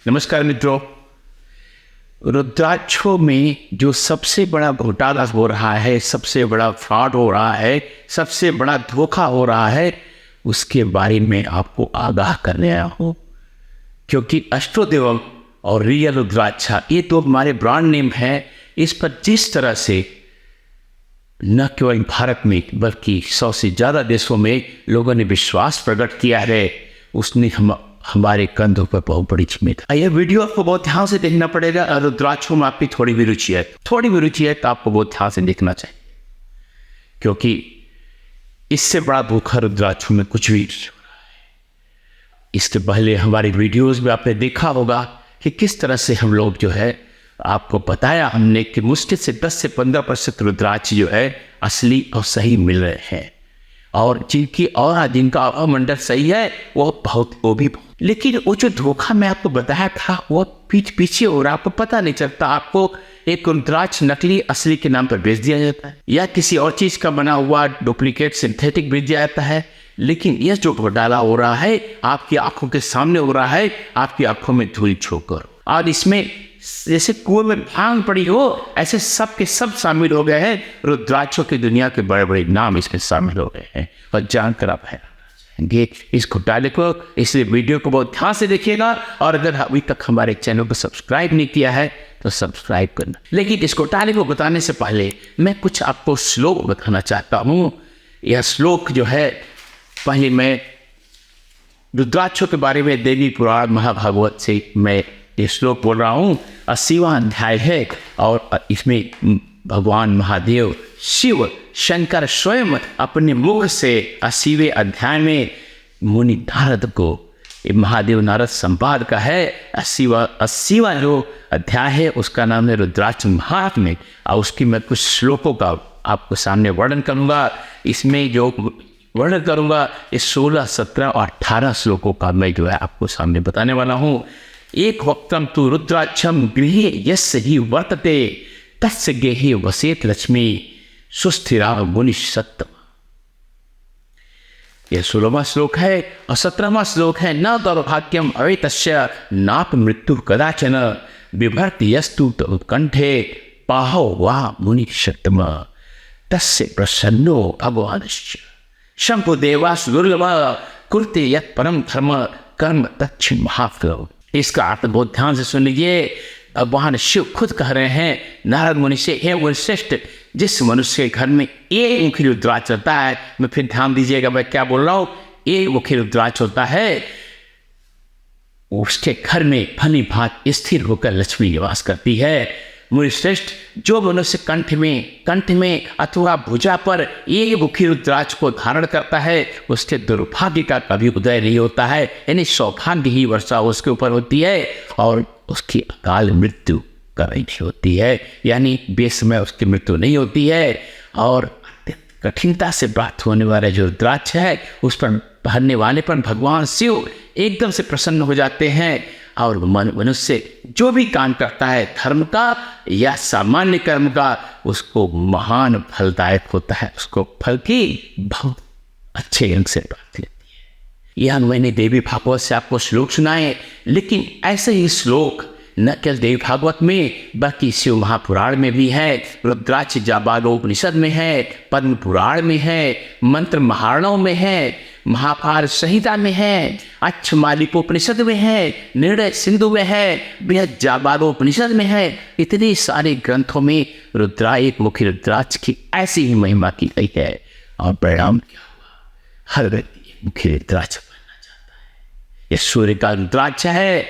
नमस्कार मित्रों। रुद्राक्षों में जो सबसे बड़ा घोटाला हो रहा है, सबसे बड़ा फ्रॉड हो रहा है, सबसे बड़ा धोखा हो रहा है, उसके बारे में आपको आगाह करने आया हूँ। क्योंकि अष्टोदेवम और रियल रुद्राक्षा ये तो हमारे ब्रांड नेम है। इस पर जिस तरह से न केवल भारत में बल्कि 100 से ज़्यादा देशों में लोगों ने विश्वास प्रकट किया है, उसने हमारे कंधों पर बहुत बड़ी जिम्मेदारी। यह वीडियो आपको बहुत ध्यान से देखना पड़ेगा। रुद्राक्षों में आपकी थोड़ी भी रुचि है तो आपको बहुत ध्यान से देखना चाहिए, क्योंकि इससे बड़ा धोखा रुद्राक्षों में कुछ भी नहीं हो रहा है। इसके पहले हमारी वीडियोस में आपने देखा होगा कि किस तरह से हम लोग जो है आपको बताया हमने कि मुश्किल से 10 से 15% रुद्राक्ष जो है असली और सही मिल रहे हैं, और जिनका मंडल सही है वो भी। लेकिन वो जो धोखा मैं आपको बताया था वो पीछे हो रहा, आपको पता नहीं चलता। आपको एक रुद्राक्ष नकली असली के नाम पर बेच दिया जाता है, या किसी और चीज का बना हुआ डुप्लीकेट सिंथेटिक बेच दिया जाता है। लेकिन यह जो घोटाला हो रहा है आपकी आंखों के सामने हो रहा है, आपकी आंखों में धूल छोड़कर। और इसमें जैसे कुएं में भांग पड़ी हो, ऐसे सब के सब शामिल हो गए हैं। रुद्राक्षों की दुनिया के बड़े बड़े नाम इसमें शामिल हो गए हैं, और जानकर आप हैरान जाएंगे इस घोटाले को। इसलिए वीडियो को बहुत ध्यान से देखिएगा, और अगर अभी तक हमारे चैनल को सब्सक्राइब नहीं किया है तो सब्सक्राइब करना। लेकिन इस घोटाले को बताने से पहले मैं कुछ आपको श्लोक बताना चाहता हूँ। यह श्लोक जो है, पहले मैं रुद्राक्षों के बारे में देवी पुराण महाभागवत से मैं ये श्लोक बोल रहा हूँ। 80वां अध्याय है, और इसमें भगवान महादेव शिव शंकर स्वयं अपने मुख से 80वें अध्याय में मुनि नारद को, महादेव नारद संवाद का है 80वां जो अध्याय है उसका नाम है रुद्राक्ष महात्म्य, और उसकी मैं कुछ श्लोकों का आपको सामने वर्णन करूँगा। इसमें जो वर्णन करूँगा इस 16, 17 और 18 श्लोकों का मैं जो है आपको सामने बताने वाला हूँ। एक वक्तम तु रुद्राक्षम गृहे यस्य ही वर्तते तस्य गेहे वसेत लक्ष्मी सुस्थिरा मुनि सत्तम। यह 16वां श्लोक है, और 17वां श्लोक है न दौर्भाग्यम अवेतस्य नाप मृत्यु कदाचन बिभर्ति यस्तु कंठे पाहो वा मुनि सत्तम तस्य प्रसन्नो भगवानश्च शंभुदेवास दुर्लभ कुर्ते यत् परम धर्म कर्म दक्षिण महाफल। इसका अर्थ बहुत ध्यान से सुन लीजिए। अब वहां शिव खुद कह रहे हैं नारद मुनि से, हे वशिष्ठ, जिस मनुष्य के घर में एक मुखी रुद्राक्ष होता है, मैं फिर ध्यान दीजिएगा मैं क्या बोल रहा हूं, एक मुखी रुद्राक्ष होता है, उसके घर में भली भांति स्थिर होकर लक्ष्मी निवास करती है। मुनि श्रेष्ठ, जो मनुष्य कंठ में अथवा भुजा पर एक मुखी रुद्राक्ष को धारण करता है उसके दुर्भाग्य का कभी उदय नहीं होता है, यानी सौभाग्य ही वर्षा उसके ऊपर होती है, और उसकी अकाल मृत्यु कभी नहीं होती है, यानी बेसमय उसकी मृत्यु नहीं होती है। और कठिनता से प्राप्त होने वाला जो रुद्राक्ष है उस पर पहनने वाले पर भगवान शिव एकदम से प्रसन्न हो जाते हैं, और मनुष्य जो भी काम करता है धर्म का या सामान्य कर्म का, उसको महान फलदायक होता है, उसको फल की बहुत अच्छे अंग से प्राप्ति होती है। यह मैंने देवी भागवत से आपको श्लोक सुनाए, लेकिन ऐसे ही श्लोक न केवल देवी भागवत में बल्कि शिव महापुराण में भी है, रुद्राक्ष जाबालोपनिषद में है, पद्म पुराण में है, मंत्र महारणों में है, महाभारत संहिता में है, अच्छमालिकोपनिषद में है, निर्णय सिंधु में है, बृहद जाबालोपनिषद में है। इतने सारे ग्रंथों में एक मुखी रुद्राक्ष की ऐसी ही महिमा की गई है। और परिणाम क्या हुआ, हर व्यक्ति एक मुखी रुद्राक्ष बनना चाहता है। यह सूर्य का रुद्राक्ष है,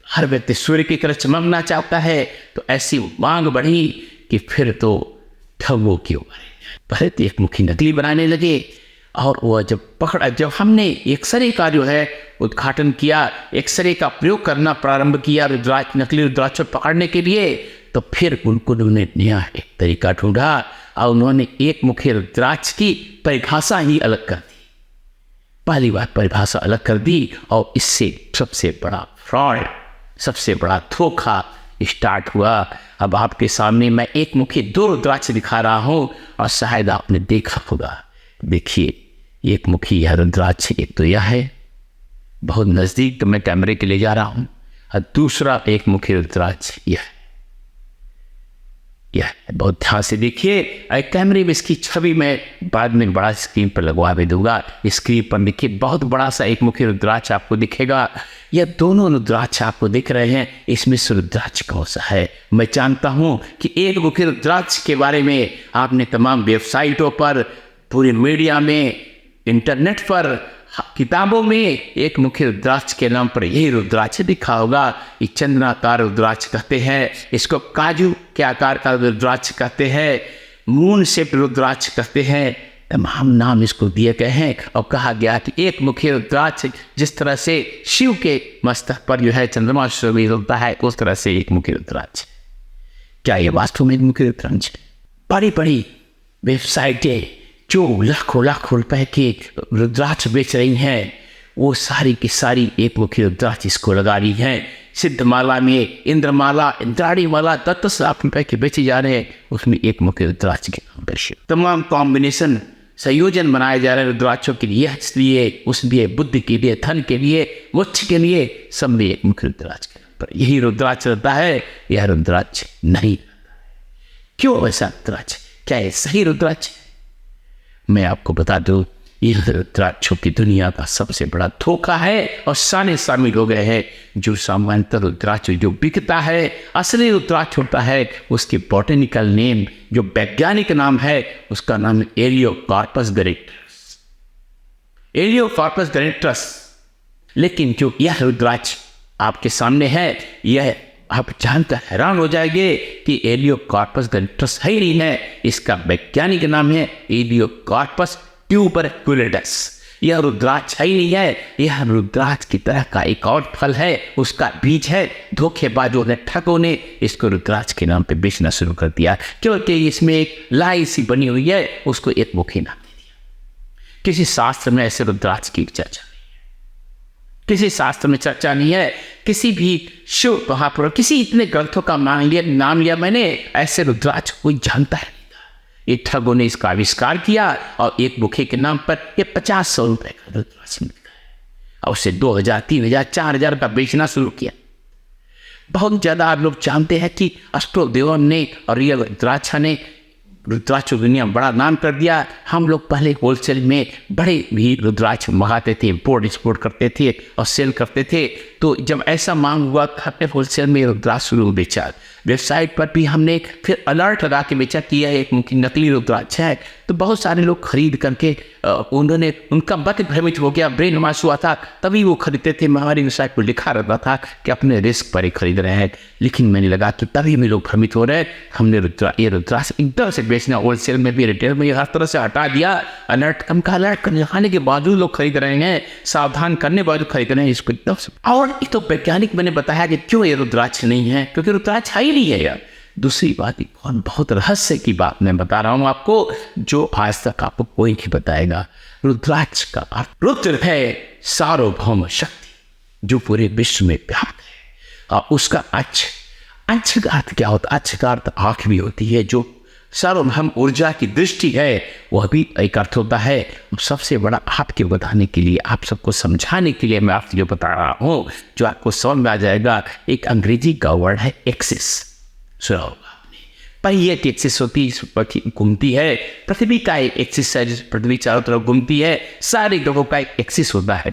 हर व्यक्ति सूर्य की तरह चमकना चाहता है, तो ऐसी मांग बढ़ी कि फिर तो ठगों की उम्र पहले तो एक मुखी नकली बनाने लगे, और वह जब हमने एक्सरे का जो है उद्घाटन किया, एक्सरे का प्रयोग करना प्रारंभ किया नकली रुद्राक्ष पकड़ने के लिए, तो फिर उन्होंने नया एक तरीका ढूंढा, और उन्होंने एक मुखी रुद्राक्ष की परिभाषा ही अलग कर दी। पहली बार परिभाषा अलग कर दी, और इससे सबसे बड़ा फ्रॉड, सबसे बड़ा धोखा स्टार्ट हुआ। अब आपके सामने मैं एक मुखी 2 रुद्राक्ष दिखा रहा हूँ, और शायद आपने देखा होगा। देखिए एक मुखी यह रुद्राक्ष, एक तो यह है, बहुत नज़दीक मैं कैमरे के ले जा रहा हूँ, और दूसरा एक मुखी रुद्राक्ष यह बहुत ध्यान से देखिए। कैमरे में इसकी छवि मैं बाद में बड़ा स्क्रीन पर लगवा भी दूंगा। स्क्रीन पर देखिए बहुत बड़ा सा एक मुखी रुद्राक्ष आपको दिखेगा। यह दोनों रुद्राक्ष आपको दिख रहे हैं, इसमें से रुद्राक्ष कौन सा है? मैं जानता हूं कि एक मुखी रुद्राक्ष के बारे में आपने तमाम वेबसाइटों पर, पूरे मीडिया में, इंटरनेट पर, किताबों में एक मुखी रुद्राक्ष के नाम पर यही रुद्राक्ष दिखा होगा। ये चंद्राकार रुद्राक्ष कहते हैं, इसको काजू के आकार का रुद्राक्ष कहते हैं, मून शेप रुद्राक्ष कहते हैं, तमाम नाम इसको दिए गए हैं। और कहा गया कि एक मुखी रुद्राक्ष जिस तरह से शिव के मस्तक पर जो है चंद्रमा सुशोभित होता है, उस तरह से एक मुखी रुद्राक्ष। क्या ये वास्तव में एक मुखी रुद्राक्ष? बड़ी बड़ी वेबसाइटें जो लाखों लाखों रुपए के रुद्राक्ष बेच रही हैं, वो सारी की सारी एक मुखी रुद्राक्ष इसको लगा रही हैं। सिद्धमाला में इंद्रमाला, इंद्राणी माला 10 लाख रुपए के बेचे जा रहे हैं, उसमें एक मुखी रुद्राक्ष के नाम पर तमाम कॉम्बिनेशन, संयोजन बनाए जा रहे हैं रुद्राक्षों के लिए, इसलिए उस लिए, बुद्धि के लिए, धन के लिए, मोक्ष के लिए, सब में एक मुखी रुद्राक्ष के नाम पर यही रुद्राक्ष रहता है। यह रुद्राक्ष नहीं। क्यों ऐसा रुद्राक्ष? क्या ये सही रुद्राक्ष? मैं आपको बता दूं, यह रुद्राक्षों की दुनिया का सबसे बड़ा धोखा है और सारे शामिल हो गए हैं। जो सामान्यतः रुद्राक्ष जो बिकता है, असली रुद्राक्ष होता है, उसके बॉटनिकल नेम, जो वैज्ञानिक नाम है, उसका नाम एलियोकार्पस गैरेंटस, एलियोकार्पस गैरेंटस। लेकिन जो यह रुद्राक्ष आपके सामने है, यह आप जानकर हैरान हो जाएंगे कि एलियोकार्पस गैरेंटस है ही नहीं है। इसका वैज्ञानिक नाम है एलियोकार्पस ट्यूबरकुलेटस। यह रुद्राक्ष है ही नहीं है। यह रुद्राक्ष की तरह का एक और फल है, उसका बीज है। धोखेबाजों ने, ठगों ने इसको रुद्राक्ष के नाम पे बेचना शुरू कर दिया, क्योंकि इसमें एक लाई सी बनी हुई है, उसको एक मुखी नाम दे दिया। किसी शास्त्र में ऐसे रुद्राक्ष की चर्चा, किसी शास्त्र में चर्चा नहीं है। किसी भी शिव महापुरुष, किसी इतने ग्रंथों का नाम लिया मैंने, ऐसे रुद्राक्ष कोई जानता है नहीं था। ये ठगों ने इसका आविष्कार किया और एक मुखी के नाम पर ये 50-100 रुपए का रुद्राक्ष मिलता है और उसे 2000, 3000, 4000 का बेचना शुरू किया। बहुत ज्यादा आप लोग जानते हैं कि अष्टोदेवन ने और ये रुद्राक्ष ने रुद्राक्ष दुनिया में बड़ा नाम कर दिया। हम लोग पहले होलसेल में बड़े भी रुद्राक्ष मंगाते थे, इम्पोर्ट एक्सपोर्ट करते थे और सेल करते थे। तो जब ऐसा मांग हुआ तो हमने होलसेल में रुद्राक्ष शुरू बेचा। वेबसाइट पर भी हमने फिर अलर्ट लगा के बेचा कि यह एक नकली रुद्राक्ष है। तो बहुत सारे लोग खरीद करके उन्होंने, उनका मत भ्रमित हो गया, ब्रेन वॉश हुआ था, तभी वो खरीदते थे। हमारी वेबसाइट पर लिखा रहता था कि अपने रिस्क पर ही खरीद रहे हैं, लेकिन मैंने लगा कि तभी में लोग भ्रमित हो रहे हैं। हमने ये रुद्राक्ष एकदम से बेचना, होलसेल में भी, रिटेल में, हर तरह से हटा दिया। अलर्ट का अलर्ट लगाने के बावजूद लोग खरीद रहे हैं, सावधान करने बावजूद खरीद रहे हैं इसको एकदम से। और ये तो वैज्ञानिक मैंने बताया कि क्यों ये रुद्राक्ष नहीं है, क्योंकि रुद्राक्ष है ही नहीं है यार। दूसरी बात, बहुत रहस्य की बात मैं बता रहा हूं आपको, जो आज तक आपको कोई नहीं बताएगा। रुद्राक्ष का अर्थ, रुद्र है सार्वभौम शक्ति जो पूरे विश्व में व्याप्त है। और उसका अंश का अर्थ क्या होता है? अंश का अर्थ आंख भी होती है, जो सार्वभौम ऊर्जा की दृष्टि है, वह भी एक अर्थ होता है। सबसे बड़ा आपके बताने के लिए, आप सबको समझाने के लिए मैं आपसे जो बता रहा हूं, जो आपको समझ में आ जाएगा, एक अंग्रेजी का वर्ड है एक्सिस। सुना होगा आपने, पहिए की एक्सिस होती है, घूमती है। पृथ्वी का एक एक्सिस है, जिस पृथ्वी चारों तरफ घूमती है, सारे ग्रहों का एक एक्सिस होता है।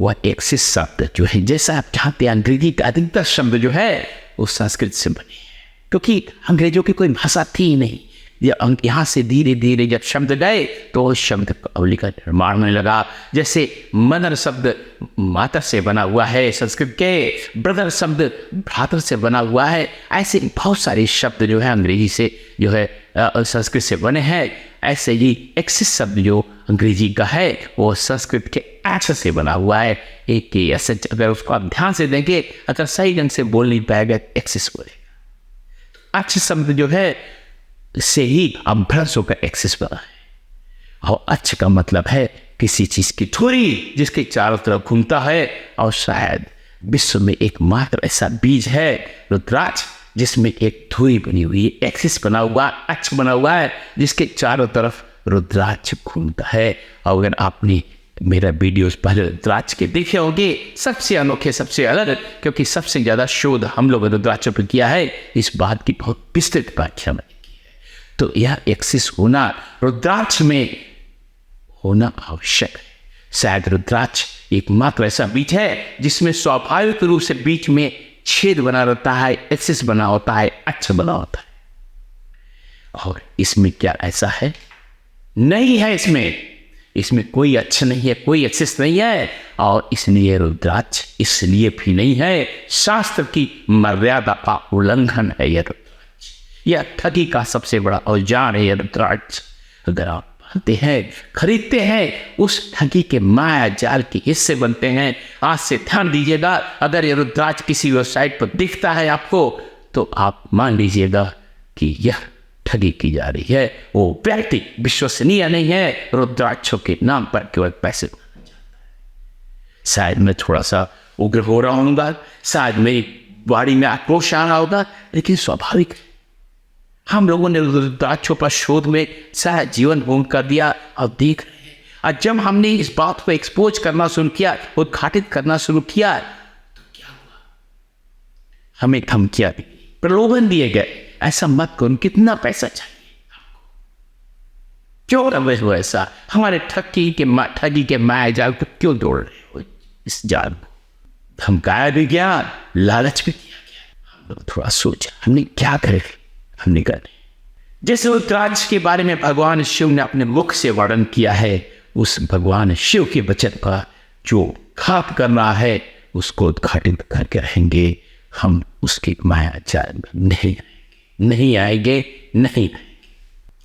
वह एक्सिस शब्द जो है, जैसा आप जानते हैं, अंग्रेजी का अधिकतर शब्द जो है वो संस्कृत से बने हैं, क्योंकि अंग्रेजों की कोई भाषा थी ही नहीं। यहाँ से धीरे धीरे जब शब्द गए तो उस शब्द अवली का निर्माण होने लगा। जैसे मदर शब्द माता से बना हुआ है संस्कृत के, ब्रदर शब्द भ्रातर से बना हुआ है। ऐसे बहुत सारे शब्द जो है अंग्रेजी से जो है संस्कृत से बने हैं। ऐसे ही एक्सिस शब्द जो अंग्रेजी का है वो संस्कृत के एच से बना हुआ है। एक के ऐसे, अगर उसको आप ध्यान से देंगे, अगर सही ढंग से बोल नहीं पाएगा एक्सिस बोलेगा। एच शब्द जो है से ही अभ्रंश होकर एक्सिस बना है। और अच्छ का मतलब है किसी चीज की धुरी जिसके चारों तरफ घूमता है। और शायद विश्व में एकमात्र ऐसा बीज है रुद्राक्ष जिसमें एक धुरी बनी हुई है, एक्सिस बना हुआ, अक्ष बना हुआ है, जिसके चारों तरफ रुद्राक्ष घूमता है। और अगर आपने मेरा वीडियोस पहले रुद्राक्ष के देखे होंगे, सबसे अनोखे, सबसे अलग, क्योंकि सबसे ज़्यादा शोध हम लोग रुद्राक्ष पर किया है। इस बात की बहुत विस्तृत व्याख्या मैंने की है। तो यह एक्सिस होना, रुद्राक्ष में होना आवश्यक है। शायद रुद्राक्ष एकमात्र ऐसा बीज है जिसमें स्वाभाविक रूप से बीच में छेद बना रहता है, एक्सिस बना होता है, अक्ष बना होता है। और इसमें क्या ऐसा है? नहीं है। इसमें कोई अक्ष नहीं है, कोई एक्सिस नहीं है। और इसलिए रुद्राक्ष इसलिए भी नहीं है, शास्त्र की मर्यादा का उल्लंघन है यह रुद्राक्ष। यह ठगी का सबसे बड़ा औजार है यह रुद्राक्ष। अगर आप पाते हैं, खरीदते हैं, उस ठगी के माया जाल के हिस्से बनते हैं। आज से ध्यान दीजिएगा, अगर ये रुद्राक्ष किसी वेबसाइट पर दिखता है आपको, तो आप मान लीजिएगा कि यह ठगी की जा रही है। वो व्यक्ति विश्वसनीय नहीं है, रुद्राक्षों के नाम पर केवल पैसे बनाना चाहता है। शायद मैं थोड़ा सा उग्र हो रहा हूँगा, शायद मेरी वाणी में आक्रोश आ रहा होगा, लेकिन स्वाभाविक है। हम लोगों ने रुद्राक्षों पर शोध में शायद जीवन होम कर दिया और देख रहे हैं। और जब हमने इस बात को एक्सपोज करना शुरू किया, उद्घाटित करना शुरू किया, तो क्या हुआ? हमें धमकियां दी, प्रलोभन दिए गए, ऐसा मत करो, कितना पैसा चाहिए आपको, क्यों रहे हो ऐसा, हमारे ठगी के माया जाल को क्यों तोड़ रहे हो? इस जाल को धमकाया भी गया, लालच भी किया गया। हम लोग थोड़ा सोचा, हमने क्या करे? हमने कहा जैसे रुद्राक्ष के बारे में भगवान शिव ने अपने मुख से वर्णन किया है, उस भगवान शिव के वचन का जो घात कर रहा है, उसको उद्घाटित करके रहेंगे। हम उसके माया जाल में नहीं आएंगे।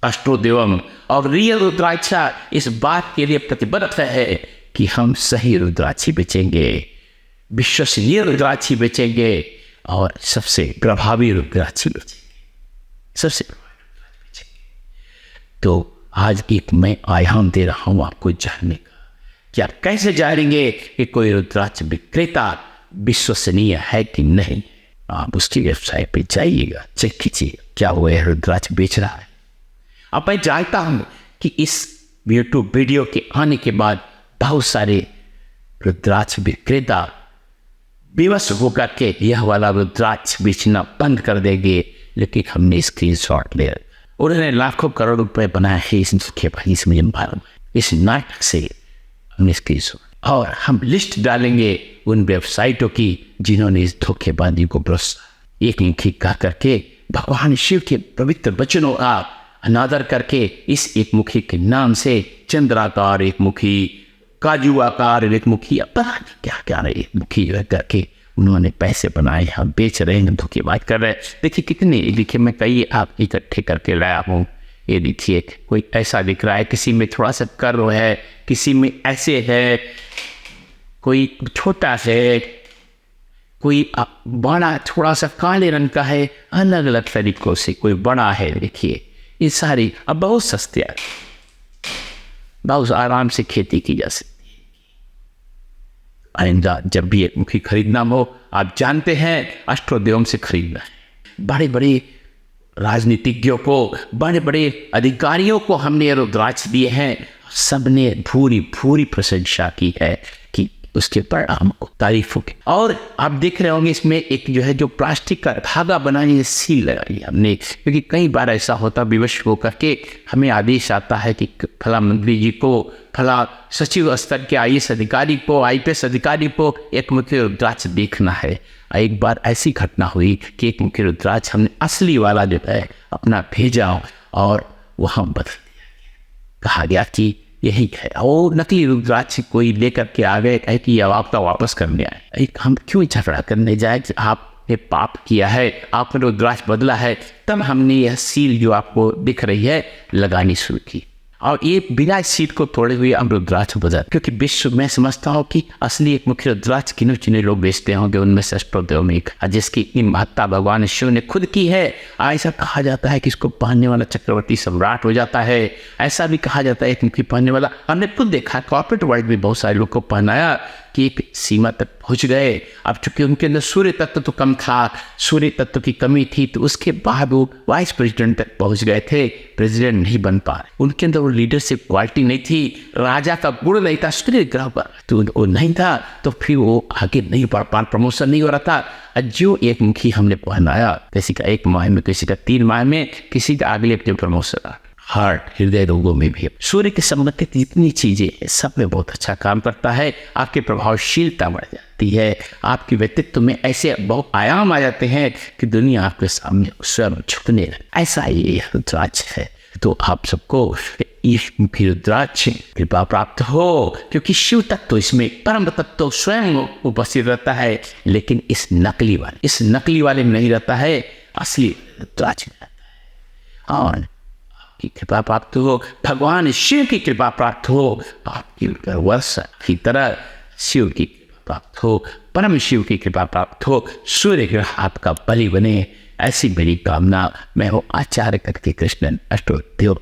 अष्टोदेवम और रियल रुद्राक्ष इस बात के लिए प्रतिबद्ध है कि हम सही रुद्राक्षी बेचेंगे, विश्वसनीय रुद्राक्षी बेचेंगे और सबसे प्रभावी रुद्राक्षी बेचेंगे, सबसे प्रभावी रुद्राक्षी बेचेंगे। तो आज एक मैं आयाम दे रहा हूं आपको जानने का कि आप कैसे जानेंगे कि कोई रुद्राक्ष विक्रेता विश्वसनीय है कि नहीं। आप उसकी वेबसाइट पे जाइएगा, चेक कीजिए क्या वो रुद्राक्ष बेच रहा है। अब मैं जानता हूं कि इस यूट्यूब वीडियो के आने के बाद बहुत सारे रुद्राक्ष विक्रेता बेबस होकर के यह वाला रुद्राक्ष बेचना बंद कर देंगे, लेकिन हमने स्क्रीनशॉट ले, उन्होंने लाखों करोड़ रुपए बनाए हैं इस धोखेबाजी से, मुझे मालूम है, इस नाटक से हमने स्क्रीनशॉट, और हम लिस्ट डालेंगे उन वेबसाइटों की जिन्होंने इस धोखेबाजी को भरोसा एक मुखी कह करके भगवान शिव के पवित्र वचनों का अनादर करके इस एक मुखी के नाम से चंद्राकार एक मुखी, काजू आकार एक मुखी, क्या क्या एक मुखी जो है करके उन्होंने पैसे बनाए, हम बेच रहे हैं, धोखेबाज कर रहे हैं। देखिए कितने, देखिए मैं कई आप इकट्ठे करके लाया हूँ। ये देखिए कोई ऐसा दिख रहा है, किसी में थोड़ा सा कर्व है, किसी में ऐसे है, कोई छोटा है, कोई बड़ा थोड़ा सा काले रंग का है, अलग अलग तरीकों से, कोई बड़ा है। देखिए ये सारी अब बहुत सस्ते हैं, बहुत आराम से खेती की जा सकती है। आइंदा जब भी एक मुखी खरीदना हो, आप जानते हैं अष्टोदेवम से खरीदना है। बड़े बड़े राजनीतिज्ञों को, बड़े बड़े अधिकारियों को हमने रुद्राक्ष दिए हैं, सबने भूरी भूरी प्रशंसा की है कि उसके परिणाम को तारीफों के। और आप देख रहे होंगे इसमें एक जो है जो प्लास्टिक का धागा बनाने सील लगाई हमने, क्योंकि कई बार ऐसा होता विवश होकर के हमें आदेश आता है कि फला मंत्री जी को, फला सचिव स्तर के IAS अधिकारी को, IPS अधिकारी को एक मुखी रुद्राक्ष देखना है। एक बार ऐसी घटना हुई कि एक मुखी रुद्राक्ष हमने असली वाला जो है अपना भेजा और वहाँ बदल दिया, कहा गया कि यही है, और नकली रुद्राक्ष कोई लेकर के आ गए, कहे कि अब आपका वापस करने आए। हम क्यों झगड़ा करने जाए? आपने पाप किया है, आपने रुद्राक्ष बदला है, तब हमने यह सील जो आपको दिख रही है लगानी शुरू की, और ये बिना सील को तोड़े हुए हम रुद्राक्ष बदल, क्योंकि विश्व में समझता हूँ कि असली एक मुख्य रुद्राक्ष किन्हीं चिन्ह लोग बेचते होंगे, उनमें से अष्टोदेव एक, जिसकी इतनी महत्ता भगवान शिव ने खुद की है। ऐसा कहा जाता है कि इसको पहनने वाला चक्रवर्ती सम्राट हो जाता है, ऐसा भी कहा जाता है एक मुखी पहनने वाला। हमने खुद देखा, कॉर्पोरेट वर्ल्ड में बहुत सारे लोग को पहनाया की एक सीमा तक पहुंच गए। अब चूंकि उनके अंदर सूर्य तत्व तो कम था, सूर्य तत्व की कमी थी, तो उसके बाद वो वाइस प्रेसिडेंट तक पहुंच गए थे, प्रेसिडेंट नहीं बन पा रहे। उनके अंदर वो लीडरशिप क्वालिटी नहीं थी, राजा का गुण नहीं था, सूर्य ग्रह पर तो वो नहीं था, तो फिर वो आगे नहीं बढ़ पा, प्रमोशन नहीं हो रहा था। जो एक मुखी हमने पहनाया, किसी का 1 माह में, किसी का 3 माह में, किसी का अगले अपने प्रमोशन। हार्ट, हृदय रोगों में भी सूर्य के संबंधित जितनी चीजें हैं सब में बहुत अच्छा काम करता है। आपकी प्रभावशीलता बढ़ जाती है, आपके व्यक्तित्व में ऐसे बहुत आयाम आ जाते हैं कि दुनिया आपके सामने स्वयं झुकने लगे। ऐसा ये रुद्राक्ष है। तो आप सबको इस रुद्राक्ष कृपा प्राप्त हो, क्योंकि शिव तत्व इसमें, परम तत्व स्वयं उपस्थित रहता है, लेकिन इस नकली वाले में नहीं रहता है, असली रुद्राक्ष में रहता है। और की कृपा प्राप्त हो, भगवान शिव की कृपा प्राप्त हो, आपकी वर्षा की तरह शिव की कृपा प्राप्त हो, परम शिव की कृपा प्राप्त हो, सूर्य ग्रह आपका बलि बने, ऐसी मेरी कामना। मैं हूँ आचार्य करके कृष्णन अष्टोदेव।